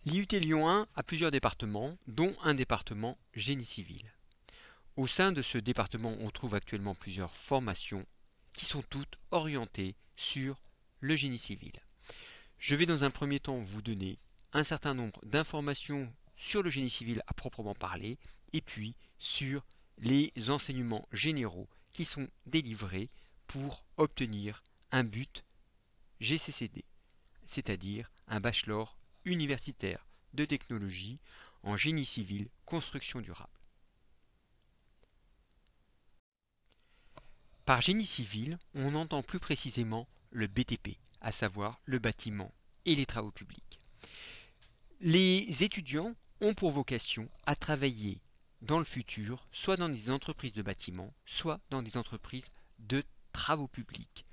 L'IUT Lyon 1 a plusieurs départements, dont un département génie civil. Au sein de ce département, on trouve actuellement plusieurs formations qui sont toutes orientées sur le génie civil. Je vais dans un premier temps vous donner un certain nombre d'informations sur le génie civil à proprement parler, et puis sur les enseignements généraux qui sont délivrés pour obtenir un but GCCD, c'est-à-dire un bachelor universitaire de technologie en génie civil construction durable. Par génie civil, on entend plus précisément le BTP, à savoir le bâtiment et les travaux publics. Les étudiants ont pour vocation à travailler dans le futur, soit dans des entreprises de bâtiments, soit dans des entreprises de travaux publics.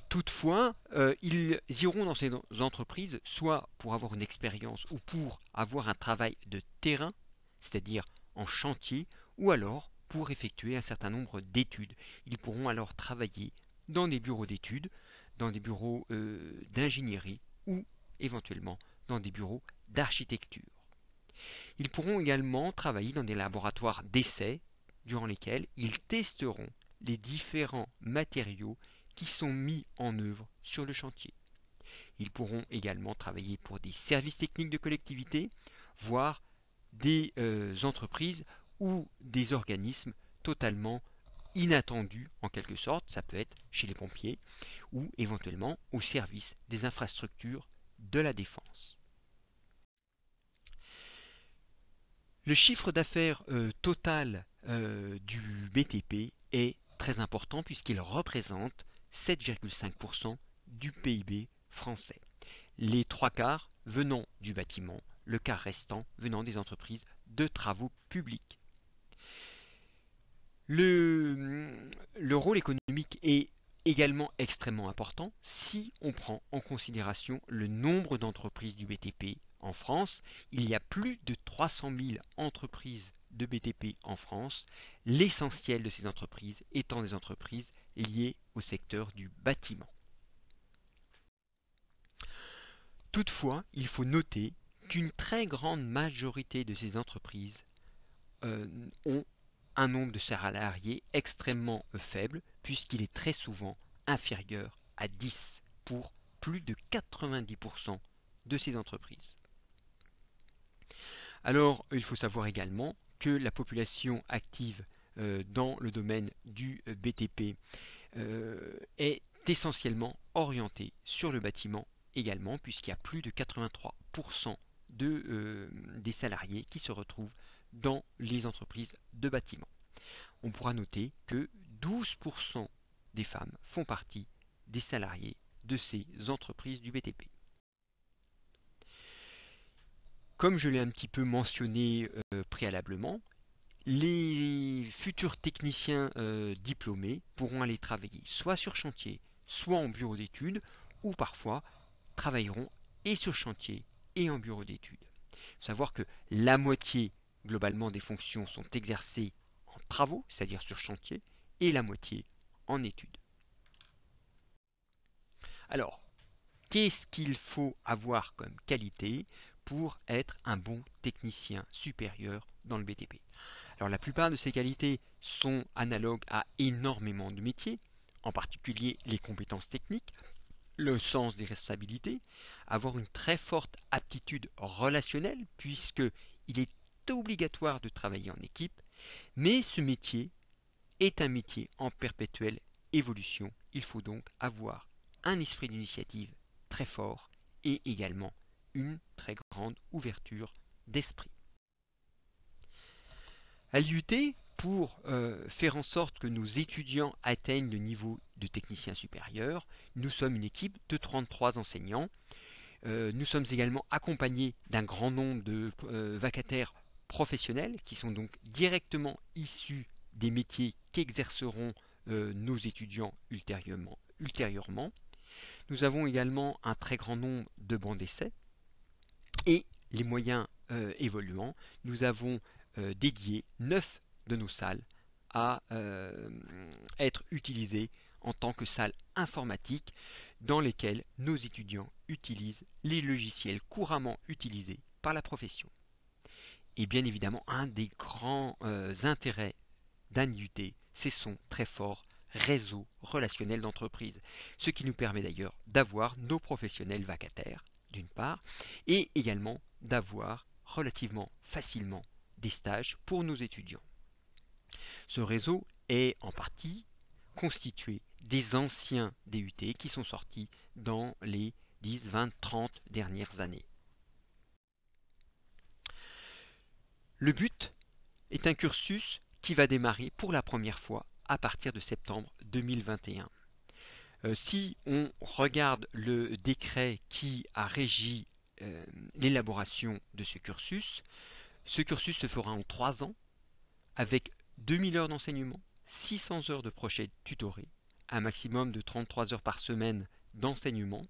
Toutefois, ils iront dans ces entreprises soit pour avoir une expérience ou pour avoir un travail de terrain, c'est-à-dire en chantier, ou alors pour effectuer un certain nombre d'études. Ils pourront alors travailler dans des bureaux d'études, dans des bureaux d'ingénierie ou éventuellement dans des bureaux d'architecture. Ils pourront également travailler dans des laboratoires d'essais durant lesquels ils testeront les différents matériaux qui sont mis en œuvre sur le chantier. Ils pourront également travailler pour des services techniques de collectivité, voire des entreprises ou des organismes totalement inattendus en quelque sorte, ça peut être chez les pompiers ou éventuellement au service des infrastructures de la défense. Le chiffre d'affaires total du BTP est très important puisqu'il représente 7,5% du PIB français. Les 3/4 venant du bâtiment, le quart restant venant des entreprises de travaux publics. Le rôle économique est également extrêmement important si on prend en considération le nombre d'entreprises du BTP en France. Il y a plus de 300 000 entreprises de BTP en France, l'essentiel de ces entreprises étant des entreprises liées au secteur du bâtiment. Toutefois, il faut noter qu'une très grande majorité de ces entreprises ont un nombre de salariés extrêmement faible, puisqu'il est très souvent inférieur à 10 pour plus de 90% de ces entreprises. Alors, il faut savoir également que la population active dans le domaine du BTP est essentiellement orientée sur le bâtiment également, puisqu'il y a plus de 83% des salariés qui se retrouvent dans les entreprises de bâtiment. On pourra noter que 12% des femmes font partie des salariés de ces entreprises du BTP. Comme je l'ai un petit peu mentionné préalablement, les futurs techniciens diplômés pourront aller travailler soit sur chantier, soit en bureau d'études, ou parfois travailleront et sur chantier et en bureau d'études. Il faut savoir que la moitié globalement des fonctions sont exercées en travaux, c'est-à-dire sur chantier, et la moitié en études. Alors, qu'est-ce qu'il faut avoir comme qualité pour être un bon technicien supérieur dans le BTP? Alors, la plupart de ces qualités sont analogues à énormément de métiers, en particulier les compétences techniques, le sens des responsabilités, avoir une très forte aptitude relationnelle, puisqu'il est obligatoire de travailler en équipe, mais ce métier est un métier en perpétuelle évolution. Il faut donc avoir un esprit d'initiative très fort et également une très grande ouverture d'esprit. À l'IUT, pour faire en sorte que nos étudiants atteignent le niveau de technicien supérieur, nous sommes une équipe de 33 enseignants. Nous sommes également accompagnés d'un grand nombre de vacataires professionnels qui sont donc directement issus des métiers qu'exerceront nos étudiants ultérieurement. Nous avons également un très grand nombre de bancs d'essai et les moyens évoluant, nous avons dédié 9 de nos salles à être utilisées en tant que salles informatiques dans lesquelles nos étudiants utilisent les logiciels couramment utilisés par la profession. Et bien évidemment, un des grands intérêts d'un IUT, c'est son très fort réseau relationnel d'entreprise, ce qui nous permet d'ailleurs d'avoir nos professionnels vacataires, d'une part, et également d'avoir relativement facilement des stages pour nos étudiants. Ce réseau est en partie constitué des anciens DUT qui sont sortis dans les 10, 20, 30 dernières années. Le but est un cursus qui va démarrer pour la première fois à partir de septembre 2021. Si on regarde le décret qui a régi l'élaboration de ce cursus se fera en 3 ans avec 2000 heures d'enseignement, 600 heures de projets tutorés, un maximum de 33 heures par semaine d'enseignement.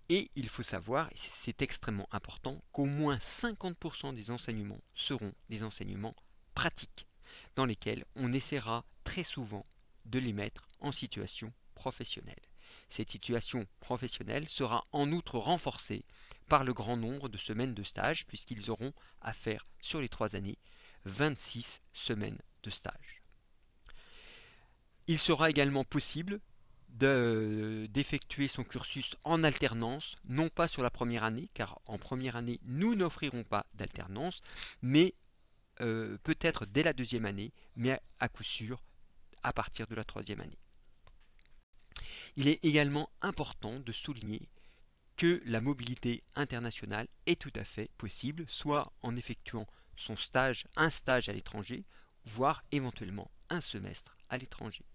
Et il faut savoir, et c'est extrêmement important, qu'au moins 50% des enseignements seront des enseignements pratiques, dans lesquels on essaiera très souvent de les mettre en situation professionnelle. Cette situation professionnelle sera en outre renforcée par le grand nombre de semaines de stage, puisqu'ils auront à faire sur les 3 années 26 semaines de stage. Il sera également possible d'effectuer son cursus en alternance, non pas sur la première année, car en première année, nous n'offrirons pas d'alternance, mais peut-être dès la 2e année, mais à coup sûr à partir de la 3e année. Il est également important de souligner que la mobilité internationale est tout à fait possible, soit en effectuant un stage à l'étranger, voire éventuellement un semestre à l'étranger.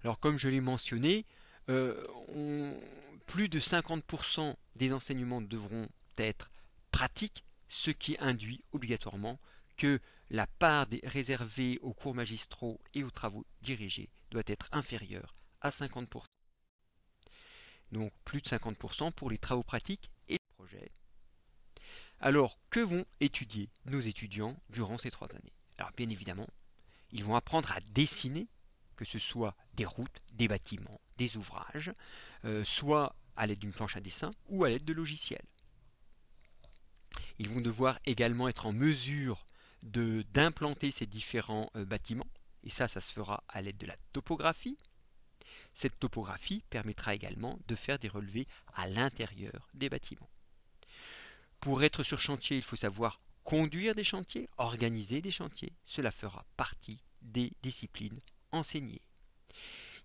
Alors comme je l'ai mentionné, plus de 50% des enseignements devront être pratiques, ce qui induit obligatoirement que la part réservée aux cours magistraux et aux travaux dirigés doit être inférieure à 50%. Donc plus de 50% pour les travaux pratiques et les projets. Alors que vont étudier nos étudiants durant ces 3 années? Alors bien évidemment, ils vont apprendre à dessiner, que ce soit des routes, des bâtiments, des ouvrages, soit à l'aide d'une planche à dessin ou à l'aide de logiciels. Ils vont devoir également être en mesure d'implanter ces différents bâtiments, et ça se fera à l'aide de la topographie. Cette topographie permettra également de faire des relevés à l'intérieur des bâtiments. Pour être sur chantier, il faut savoir conduire des chantiers, organiser des chantiers. Cela fera partie des disciplines enseignées.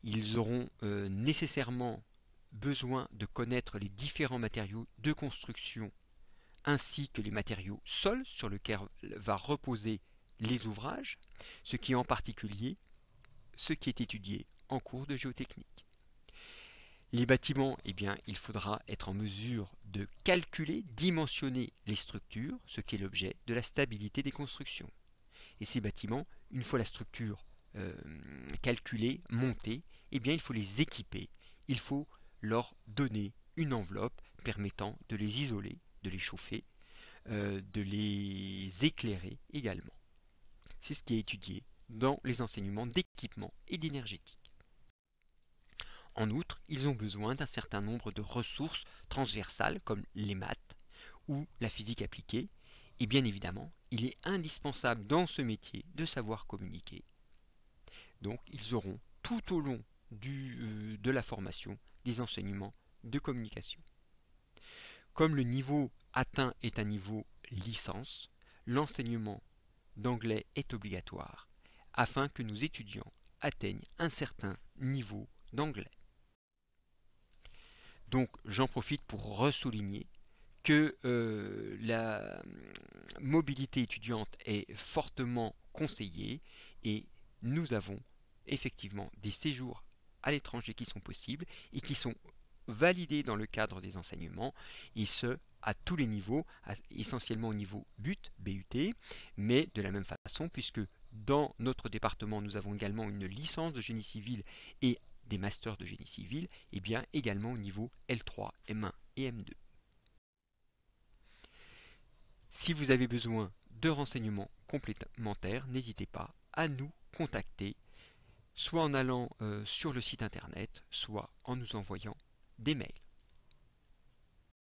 Ils auront nécessairement besoin de connaître les différents matériaux de construction ainsi que les matériaux sols sur lesquels va reposer les ouvrages, ce qui est en particulier ce qui est étudié en cours de géotechnique. Les bâtiments, eh bien, il faudra être en mesure de calculer, dimensionner les structures, ce qui est l'objet de la stabilité des constructions. Et ces bâtiments, une fois la structure calculée, montée, eh bien, il faut les équiper, il faut leur donner une enveloppe permettant de les isoler, de les chauffer, de les éclairer également. C'est ce qui est étudié dans les enseignements d'équipement et d'énergétique. En outre, ils ont besoin d'un certain nombre de ressources transversales comme les maths ou la physique appliquée. Et bien évidemment, il est indispensable dans ce métier de savoir communiquer. Donc, ils auront tout au long de la formation des enseignements de communication. Comme le niveau atteint est un niveau licence, l'enseignement d'anglais est obligatoire afin que nos étudiants atteignent un certain niveau d'anglais. Donc j'en profite pour ressouligner que la mobilité étudiante est fortement conseillée et nous avons effectivement des séjours à l'étranger qui sont possibles et qui sont validés dans le cadre des enseignements, et ce à tous les niveaux, essentiellement au niveau BUT, mais de la même façon puisque dans notre département nous avons également une licence de génie civil et des masters de génie civil, et bien également au niveau L3, M1 et M2. Si vous avez besoin de renseignements complémentaires, n'hésitez pas à nous contacter, soit en allant sur le site internet, soit en nous envoyant des mails.